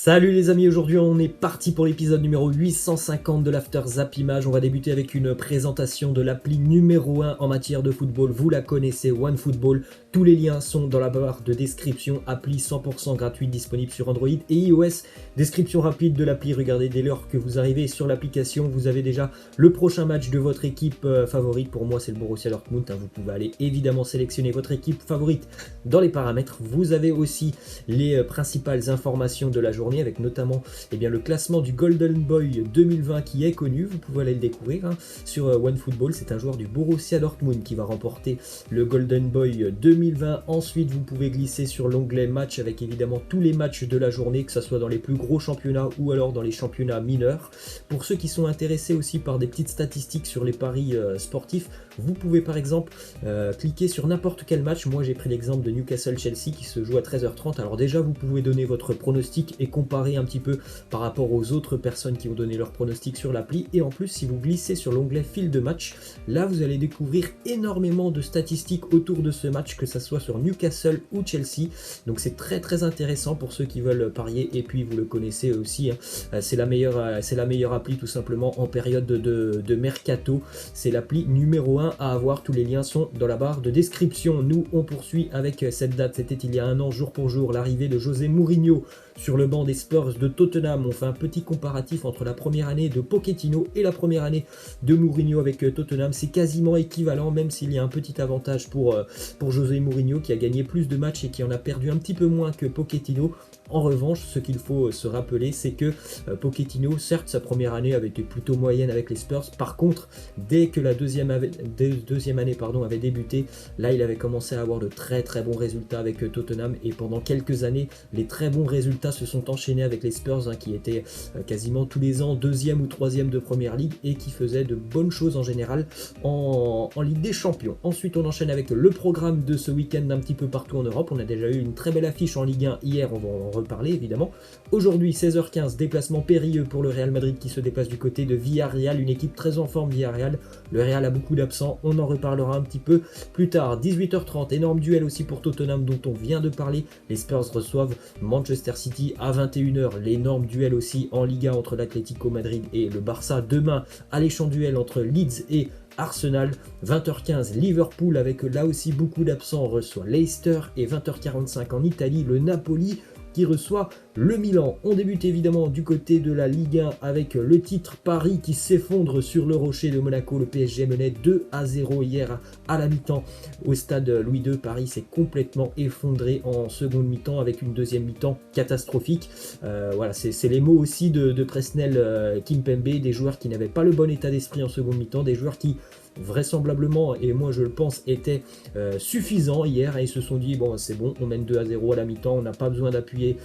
Salut les amis, aujourd'hui on est parti pour l'épisode numéro 850 de l'After Zap Image. On va débuter avec une présentation de l'appli numéro 1 en matière de football. Vous la connaissez, OneFootball. Tous les liens sont dans la barre de description. Appli 100% gratuite disponible sur Android et iOS. Description rapide de l'appli. Regardez dès lors que vous arrivez sur l'application, vous avez déjà le prochain match de votre équipe favorite. Pour moi c'est le Borussia Dortmund. Vous pouvez aller évidemment sélectionner votre équipe favorite dans les paramètres. Vous avez aussi les principales informations de la journée, avec notamment le classement du Golden Boy 2020 qui est connu. Vous pouvez aller le découvrir sur OneFootball. C'est un joueur du Borussia Dortmund qui va remporter le Golden Boy 2020. Ensuite, vous pouvez glisser sur l'onglet match avec évidemment tous les matchs de la journée, que ce soit dans les plus gros championnats ou alors dans les championnats mineurs. Pour ceux qui sont intéressés aussi par des petites statistiques sur les paris sportifs, vous pouvez par exemple cliquer sur n'importe quel match. Moi j'ai pris l'exemple de Newcastle-Chelsea qui se joue à 13h30. Alors déjà vous pouvez donner votre pronostic et comparer un petit peu par rapport aux autres personnes qui ont donné leur pronostic sur l'appli. Et en plus, si vous glissez sur l'onglet fil de match, là vous allez découvrir énormément de statistiques autour de ce match, que ce soit sur Newcastle ou Chelsea. Donc c'est très intéressant pour ceux qui veulent parier. Et puis vous le connaissez aussi, c'est la meilleure appli tout simplement en période de mercato. C'est l'appli numéro 1 à avoir. Tous les liens sont dans la barre de description. Nous on poursuit avec cette date. C'était il y a un an jour pour jour, l'arrivée de José Mourinho sur le banc des Spurs de Tottenham. On fait un petit comparatif entre la première année de Pochettino et la première année de Mourinho avec Tottenham. C'est quasiment équivalent, même s'il y a un petit avantage pour José Mourinho qui a gagné plus de matchs et qui en a perdu un petit peu moins que Pochettino. En revanche, ce qu'il faut se rappeler, c'est que Pochettino, certes, sa première année avait été plutôt moyenne avec les Spurs. Par contre, dès que la deuxième année avait débuté, là, il avait commencé à avoir de très bons résultats avec Tottenham. Et pendant quelques années, les très bons résultats se sont enchaînés avec les Spurs, qui étaient quasiment tous les ans deuxième ou troisième de Première Ligue et qui faisaient de bonnes choses en général en Ligue des Champions. Ensuite, on enchaîne avec le programme de ce week-end un petit peu partout en Europe. On a déjà eu une très belle affiche en Ligue 1 hier, on va en reparler évidemment. Aujourd'hui 16h15, déplacement périlleux pour le Real Madrid qui se déplace du côté de Villarreal, une équipe très en forme Villarreal. Le Real a beaucoup d'absents, on en reparlera un petit peu plus tard. 18h30, énorme duel aussi pour Tottenham dont on vient de parler. Les Spurs reçoivent Manchester City à 21h, l'énorme duel aussi en Liga entre l'Atlético Madrid et le Barça. Demain, alléchant duel entre Leeds et Arsenal. 20h15, Liverpool avec là aussi beaucoup d'absents reçoit Leicester, et 20h45 en Italie, le Napoli qui reçoit le Milan. On débute évidemment du côté de la Ligue 1 avec le titre Paris qui s'effondre sur le rocher de Monaco. Le PSG menait 2-0 hier à la mi-temps au stade Louis II. Paris s'est complètement effondré en seconde mi-temps avec une deuxième mi-temps catastrophique. Voilà, c'est les mots aussi de Presnel Kimpembe, des joueurs qui n'avaient pas le bon état d'esprit en seconde mi-temps, des joueurs qui vraisemblablement, et moi je le pense, était suffisant hier, et ils se sont dit bon c'est bon, on mène 2-0 à la mi-temps, on n'a pas besoin d'appuyer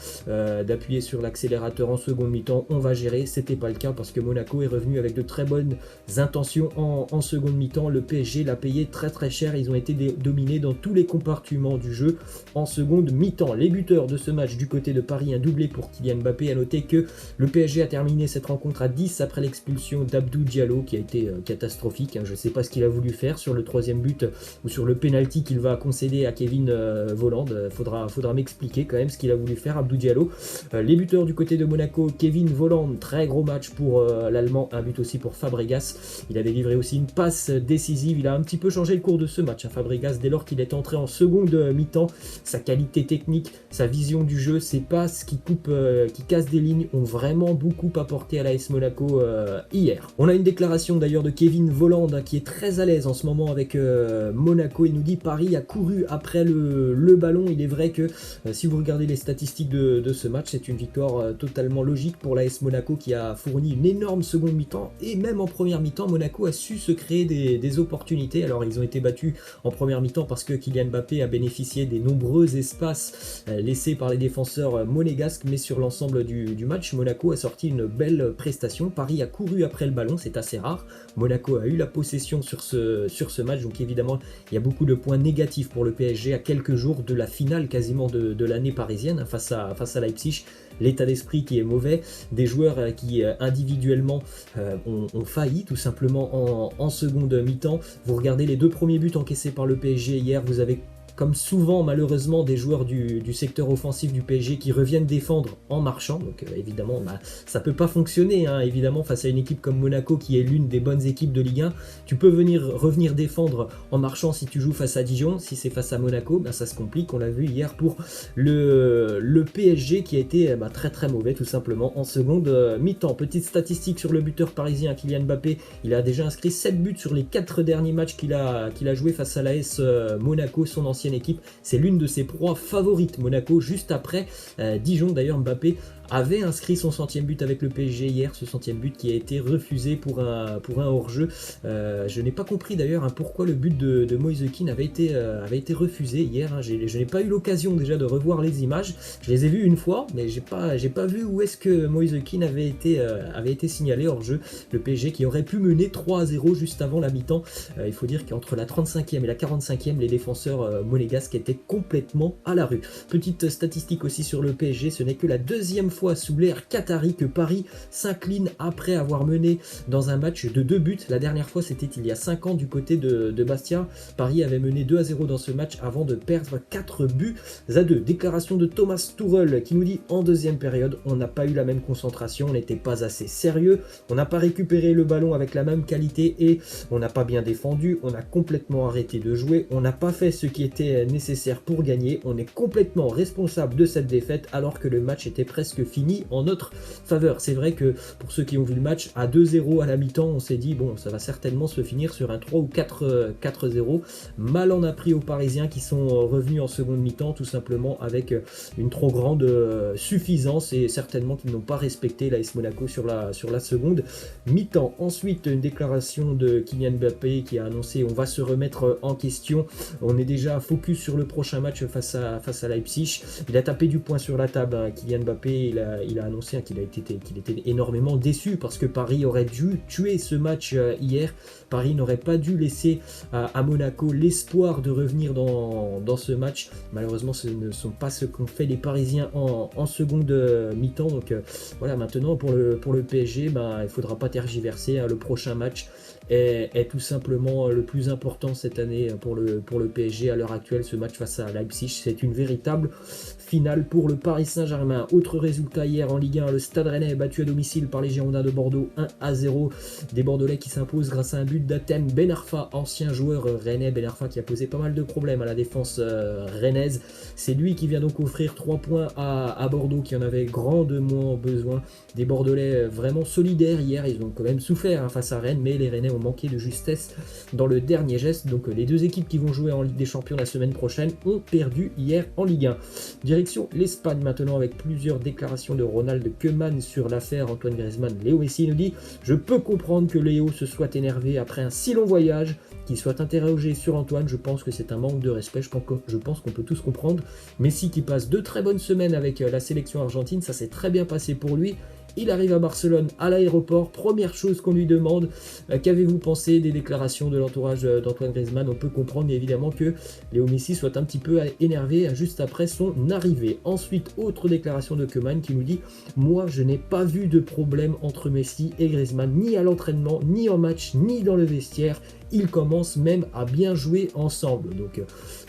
sur l'accélérateur en seconde mi-temps, on va gérer. C'était pas le cas parce que Monaco est revenu avec de très bonnes intentions en seconde mi-temps. Le PSG l'a payé très cher, ils ont été dominés dans tous les compartiments du jeu en seconde mi-temps. Les buteurs de ce match du côté de Paris, un doublé pour Kylian Mbappé. À noter que le PSG a terminé cette rencontre à 10 après l'expulsion d'Abdou Diallo qui a été catastrophique. Je sais pas ce qu'il a voulu faire sur le troisième but ou sur le penalty qu'il va concéder à Kevin Volland. Faudra m'expliquer quand même ce qu'il a voulu faire, Abdou Diallo. Les buteurs du côté de Monaco, Kevin Volland, très gros match pour l'Allemand, un but aussi pour Fabregas. Il avait livré aussi une passe décisive. Il a un petit peu changé le cours de ce match, Fabregas, dès lors qu'il est entré en seconde mi-temps. Sa qualité technique, sa vision du jeu, ses passes qui cassent des lignes ont vraiment beaucoup apporté à l'AS Monaco hier. On a une déclaration d'ailleurs de Kevin Volland qui est très à l'aise en ce moment avec Monaco. Il nous dit Paris a couru après le ballon. Il est vrai que si vous regardez les statistiques de ce match, c'est une victoire totalement logique pour l'AS Monaco qui a fourni une énorme seconde mi-temps, et même en première mi-temps Monaco a su se créer des opportunités. Alors ils ont été battus en première mi-temps parce que Kylian Mbappé a bénéficié des nombreux espaces laissés par les défenseurs monégasques, mais sur l'ensemble du match, Monaco a sorti une belle prestation. Paris a couru après le ballon, c'est assez rare. Monaco a eu la possession sur ce match, donc évidemment il y a beaucoup de points négatifs pour le PSG à quelques jours de la finale quasiment de l'année parisienne face à Leipzig. L'état d'esprit qui est mauvais, des joueurs qui individuellement ont failli tout simplement en seconde mi-temps. Vous regardez les deux premiers buts encaissés par le PSG hier, vous avez comme souvent malheureusement des joueurs du secteur offensif du PSG qui reviennent défendre en marchant, donc évidemment ça peut pas fonctionner, hein. Évidemment face à une équipe comme Monaco qui est l'une des bonnes équipes de Ligue 1, tu peux revenir défendre en marchant si tu joues face à Dijon. Si c'est face à Monaco, ça se complique, on l'a vu hier pour le PSG qui a été très très mauvais tout simplement en seconde mi-temps. Petite statistique sur le buteur parisien Kylian Mbappé, il a déjà inscrit 7 buts sur les 4 derniers matchs qu'il a joué face à l'AS Monaco, son ancienne équipe. C'est l'une de ses proies favorites, Monaco, juste après Dijon. D'ailleurs, Mbappé avait inscrit son 100e but avec le PSG hier, ce 100e but qui a été refusé pour un hors-jeu. Je n'ai pas compris d'ailleurs pourquoi le but de Moise Kean avait été refusé hier. Je n'ai pas eu l'occasion déjà de revoir les images. Je les ai vues une fois, mais j'ai pas vu où est-ce que Moise Kean avait été signalé hors-jeu. Le PSG qui aurait pu mener 3-0 juste avant la mi-temps. Il faut dire qu'entre la 35e et la 45e, les défenseurs monégasques étaient complètement à la rue. Petite statistique aussi sur le PSG, ce n'est que la deuxième fois sous l'ère qatari que Paris s'incline après avoir mené dans un match de 2 buts. La dernière fois c'était il y a 5 ans du côté de Bastia. Paris avait mené 2-0 dans ce match avant de perdre 4 buts à 2. Déclaration de Thomas Tuchel qui nous dit: en deuxième période on n'a pas eu la même concentration, on n'était pas assez sérieux, on n'a pas récupéré le ballon avec la même qualité et on n'a pas bien défendu, on a complètement arrêté de jouer, on n'a pas fait ce qui était nécessaire pour gagner, on est complètement responsable de cette défaite alors que le match était presque fini en notre faveur. C'est vrai que pour ceux qui ont vu le match, à 2-0 à la mi-temps, on s'est dit bon, ça va certainement se finir sur un 3 ou 4-0. Mal en a pris aux Parisiens qui sont revenus en seconde mi-temps tout simplement avec une trop grande suffisance et certainement qu'ils n'ont pas respecté l'AS Monaco sur la seconde mi-temps. Ensuite, une déclaration de Kylian Mbappé qui a annoncé: on va se remettre en question, on est déjà focus sur le prochain match face à Leipzig. Il a tapé du poing sur la table, hein. Kylian Mbappé, il a annoncé qu'il était énormément déçu parce que Paris aurait dû tuer ce match hier. Paris n'aurait pas dû laisser à Monaco l'espoir de revenir dans ce match. Malheureusement, ce ne sont pas ce qu'ont fait les Parisiens en seconde mi-temps. Donc voilà, maintenant pour le PSG, il ne faudra pas tergiverser, hein. Le prochain match est tout simplement le plus important cette année pour le PSG à l'heure actuelle. Ce match face à Leipzig, c'est une véritable finale pour le Paris Saint-Germain. Autre résultat hier en Ligue 1, le Stade Rennais est battu à domicile par les Girondins de Bordeaux 1-0. Des Bordelais qui s'imposent grâce à un but d'Hatem Ben Arfa, ancien joueur rennais. Ben Arfa qui a posé pas mal de problèmes à la défense rennaise. C'est lui qui vient donc offrir 3 points à Bordeaux qui en avait grandement besoin. Des Bordelais vraiment solidaires hier, ils ont quand même souffert face à Rennes, mais les Rennais ont manqué de justesse dans le dernier geste. Donc les deux équipes qui vont jouer en Ligue des Champions la semaine prochaine ont perdu hier en Ligue 1. Direction l'Espagne maintenant avec plusieurs déclarations de Ronald Koeman sur l'affaire Antoine Griezmann. Léo Messi nous dit: je peux comprendre que Léo se soit énervé après un si long voyage, qu'il soit interrogé sur Antoine. Je pense que c'est un manque de respect, je pense qu'on peut tous comprendre. Messi qui passe 2 très bonnes semaines avec la sélection argentine, ça s'est très bien passé pour lui. Il arrive à Barcelone à l'aéroport, première chose qu'on lui demande, qu'avez-vous pensé des déclarations de l'entourage d'Antoine Griezmann? On peut comprendre évidemment que Léo Messi soit un petit peu énervé juste après son arrivée. Ensuite, autre déclaration de Koeman qui nous dit: moi je n'ai pas vu de problème entre Messi et Griezmann, ni à l'entraînement, ni en match, ni dans le vestiaire. Ils commencent même à bien jouer ensemble. Donc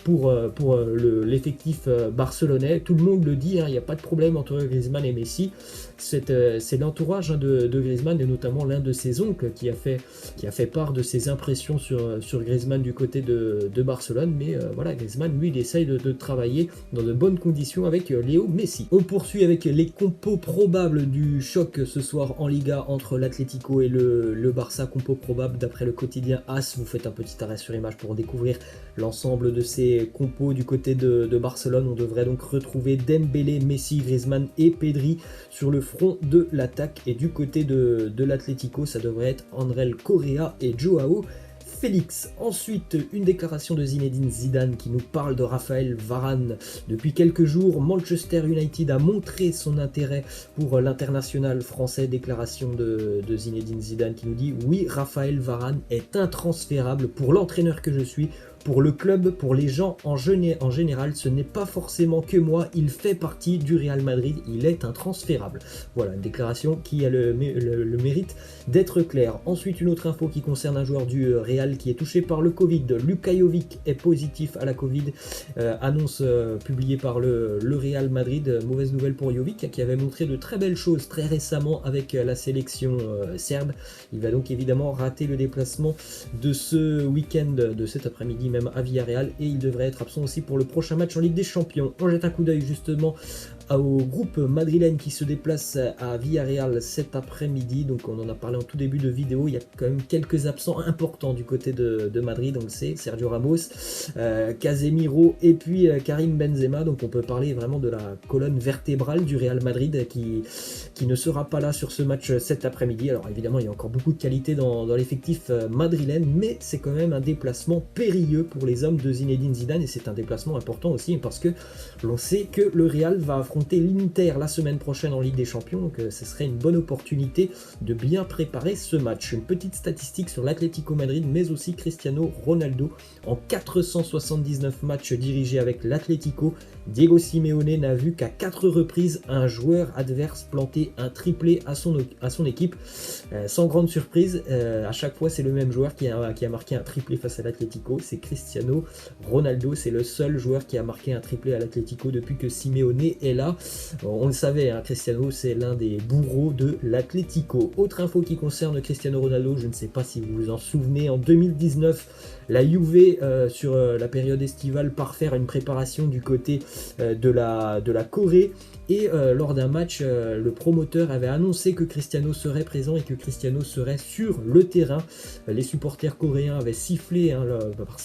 pour l'effectif barcelonais, tout le monde le dit, il n'y a pas de problème entre Griezmann et Messi. C'est l'entourage de Griezmann et notamment l'un de ses oncles qui a fait part de ses impressions sur Griezmann du côté de Barcelone. Mais voilà, Griezmann, lui, il essaye de travailler dans de bonnes conditions avec Léo Messi. On poursuit avec les compos probables du choc ce soir en Liga entre l'Atlético et le Barça. Compos probables d'après le quotidien AS. Vous faites un petit arrêt sur image pour découvrir l'ensemble de ces compos du côté de Barcelone. On devrait donc retrouver Dembélé, Messi, Griezmann et Pedri sur le front de l'attaque, et du côté de l'Atlético, ça devrait être Andrés Correa et Joao Félix. Ensuite, une déclaration de Zinedine Zidane qui nous parle de Raphaël Varane. Depuis quelques jours, Manchester United a montré son intérêt pour l'international français. Déclaration de Zinedine Zidane qui nous dit: oui, Raphaël Varane est intransférable pour l'entraîneur que je suis. pour le club, pour les gens en général, ce n'est pas forcément que moi, il fait partie du Real Madrid, il est intransférable. Voilà, une déclaration qui a le mérite d'être claire. Ensuite, une autre info qui concerne un joueur du Real qui est touché par le Covid. Luka Jovic est positif à la Covid, annonce publiée par le Real Madrid. Mauvaise nouvelle pour Jovic qui avait montré de très belles choses très récemment avec la sélection serbe. Il va donc évidemment rater le déplacement de ce week-end, de cet après-midi même à Villarreal, et il devrait être absent aussi pour le prochain match en Ligue des Champions. On jette un coup d'œil justement au groupe madrilène qui se déplace à Villarreal cet après-midi. Donc on en a parlé en tout début de vidéo, il y a quand même quelques absents importants du côté de Madrid, on le sait, Sergio Ramos, Casemiro et puis Karim Benzema. Donc on peut parler vraiment de la colonne vertébrale du Real Madrid qui ne sera pas là sur ce match cet après-midi. Alors évidemment il y a encore beaucoup de qualité dans l'effectif madrilène, mais c'est quand même un déplacement périlleux pour les hommes de Zinedine Zidane, et c'est un déplacement important aussi parce que l'on sait que le Real va affronter l'Inter la semaine prochaine en Ligue des Champions, donc ce serait une bonne opportunité de bien préparer ce match. Une petite statistique sur l'Atlético Madrid, mais aussi Cristiano Ronaldo. En 479 matchs dirigés avec l'Atlético, Diego Simeone n'a vu qu'à 4 reprises un joueur adverse planter un triplé à son équipe. Sans grande surprise, à chaque fois c'est le même joueur qui a marqué un triplé face à l'Atlético, c'est Cristiano Ronaldo. C'est le seul joueur qui a marqué un triplé à l'Atlético depuis que Simeone est là. On le savait, hein, Cristiano c'est l'un des bourreaux de l'Atlético. Autre info qui concerne Cristiano Ronaldo, je ne sais pas si vous vous en souvenez, en 2019 la Juve sur la période estivale part faire une préparation du côté de la Corée, et lors d'un match le promoteur avait annoncé que Cristiano serait présent et que Cristiano serait sur le terrain. Les supporters coréens avaient sifflé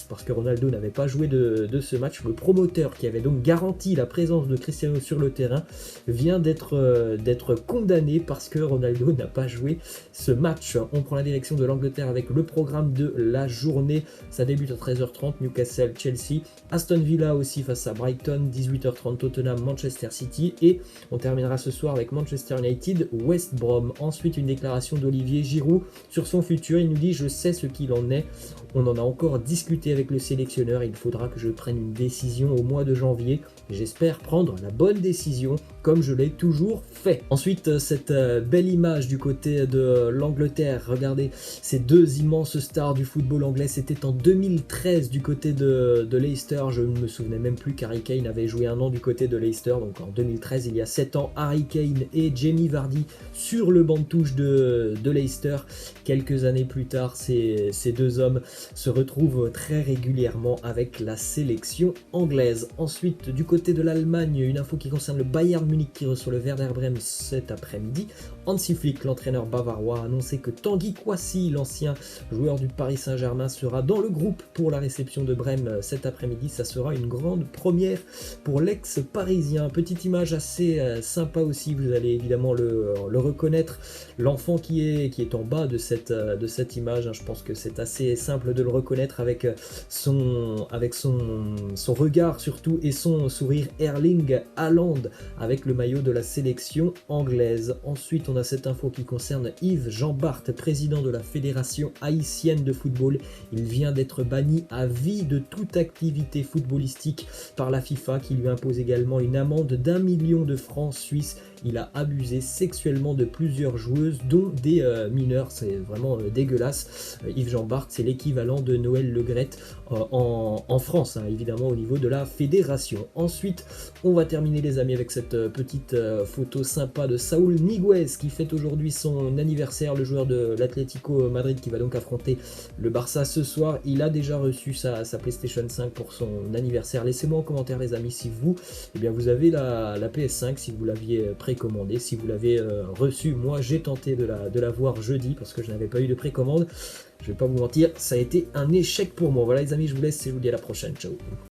parce que Ronaldo n'avait pas joué de ce match. Le promoteur qui avait donc garanti la présence de Cristiano sur le terrain vient d'être condamné parce que Ronaldo n'a pas joué ce match. On prend la direction de l'Angleterre avec le programme de la journée. Ça débute à 13h30, Newcastle, Chelsea, Aston Villa aussi face à Brighton, 18h30 Tottenham, Manchester City, et on terminera ce soir avec Manchester United, West Brom. Ensuite une déclaration d'Olivier Giroud sur son futur, il nous dit: je sais ce qu'il en est, on en a encore discuté avec le sélectionneur, il faudra que je prenne une décision au mois de janvier, j'espère prendre la bonne décision comme je l'ai toujours fait. Ensuite cette belle image du côté de l'Angleterre, regardez ces deux immenses stars du football anglais, c'était en 2013 du côté de Leicester, je ne me souvenais même plus qu'Harry Kane avait joué un an du côté de Leicester, donc en 2013, il y a 7 ans, Harry Kane et Jamie Vardy sur le banc de touche de Leicester. Quelques années plus tard, ces deux hommes se retrouvent très régulièrement avec la sélection anglaise. Ensuite, du côté de l'Allemagne, une info qui concerne le Bayern Munich qui reçoit le Werder Bremen cet après-midi. Hansi Flick, l'entraîneur bavarois, a annoncé que Tanguy Kouassi, l'ancien joueur du Paris Saint-Germain, sera dans le groupe pour la réception de Brême cet après-midi. Ça sera une grande première pour l'ex-parisien. Petite image assez sympa aussi, vous allez évidemment le reconnaître, l'enfant qui est en bas de cette image, hein. Je pense que c'est assez simple de le reconnaître avec son regard surtout et son sourire. Erling Haaland avec le maillot de la sélection anglaise. Ensuite on a cette info qui concerne Yves Jean Bart, président de la Fédération haïtienne de football. Il vient d'être banni à vie de toute activité footballistique par la FIFA, qui lui impose également une amende d'1 million de francs suisses. Il a abusé sexuellement de plusieurs joueuses, dont des mineurs. C'est vraiment dégueulasse. Yves Jean Bart, c'est l'équivalent de Noël Le Graët en France, hein, évidemment au niveau de la fédération. Ensuite, on va terminer les amis avec cette petite photo sympa de Saúl Ñíguez qui fête aujourd'hui son anniversaire, le joueur de l'Atlético Madrid qui va donc affronter le Barça ce soir. Il a déjà reçu sa PlayStation 5 pour son anniversaire. Laissez-moi en commentaire les amis si vous avez la PS5, si vous l'aviez précommandée, si vous l'avez reçue. Moi j'ai tenté de la voir jeudi parce que je n'avais pas eu de précommande. Je vais pas vous mentir, ça a été un échec pour moi. Voilà les amis, je vous laisse et je vous dis à la prochaine. Ciao.